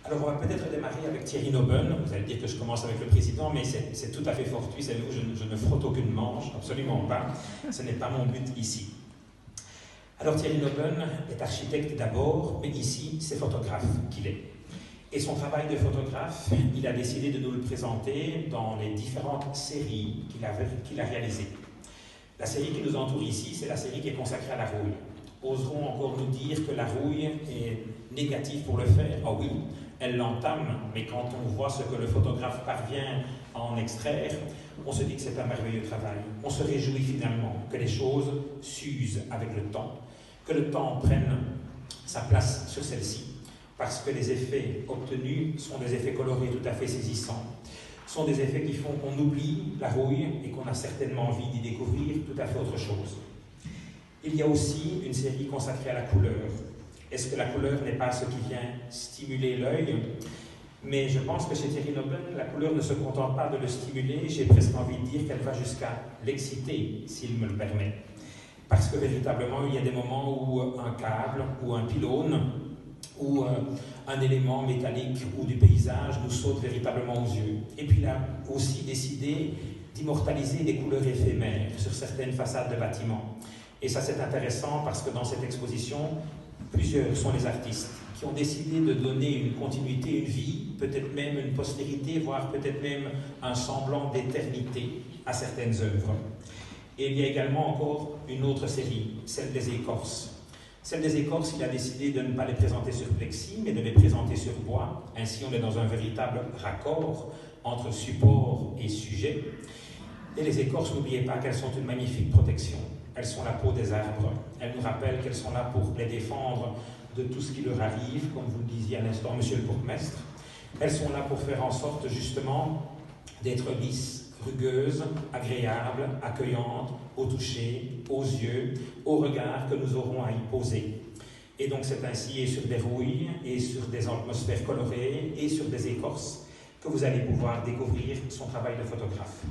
Alors on va peut-être démarrer avec Thierry Noben. Vous allez dire que je commence avec le président, mais c'est tout à fait fortuit. Savez-vous, je ne frotte aucune manche, absolument pas. Ce n'est pas mon but ici. Alors Thierry Noben est architecte d'abord, mais ici c'est photographe qu'il est. Et son travail de photographe, il a décidé de nous le présenter dans les différentes séries qu'il a réalisées. La série qui nous entoure ici, c'est la série qui est consacrée à la rouille. Oseront encore nous dire que la rouille est négative pour le faire? Ah oui, elle l'entame, mais quand on voit ce que le photographe parvient à en extraire, on se dit que c'est un merveilleux travail. On se réjouit finalement que les choses s'usent avec le temps, que le temps prenne sa place sur celle-ci, parce que les effets obtenus sont des effets colorés tout à fait saisissants, sont des effets qui font qu'on oublie la rouille et qu'on a certainement envie d'y découvrir tout à fait autre chose. Il y a aussi une série consacrée à la couleur. Est-ce que la couleur n'est pas ce qui vient stimuler l'œil? Mais je pense que chez Thierry Noben, la couleur ne se contente pas de le stimuler, j'ai presque envie de dire qu'elle va jusqu'à l'exciter, s'il me le permet. Parce que véritablement, il y a des moments où un câble, ou un pylône, ou un élément métallique ou du paysage nous saute véritablement aux yeux. Et puis il a aussi décidé d'immortaliser des couleurs éphémères sur certaines façades de bâtiments. Et ça c'est intéressant parce que dans cette exposition, plusieurs sont les artistes qui ont décidé de donner une continuité, une vie, peut-être même une postérité, voire peut-être même un semblant d'éternité à certaines œuvres. Et il y a également encore une autre série, celle des écorces. Celle des écorces, il a décidé de ne pas les présenter sur plexi, mais de les présenter sur bois. Ainsi, on est dans un véritable raccord entre support et sujet. Et les écorces, n'oubliez pas qu'elles sont une magnifique protection. Elles sont la peau des arbres. Elles nous rappellent qu'elles sont là pour les défendre de tout ce qui leur arrive, comme vous le disiez à l'instant, monsieur le bourgmestre. Elles sont là pour faire en sorte, justement, d'être lisses, rugueuses, agréables, accueillantes, au toucher, aux yeux, au regard que nous aurons à y poser. Et donc c'est ainsi, et sur des rouilles, et sur des atmosphères colorées, et sur des écorces, que vous allez pouvoir découvrir son travail de photographe.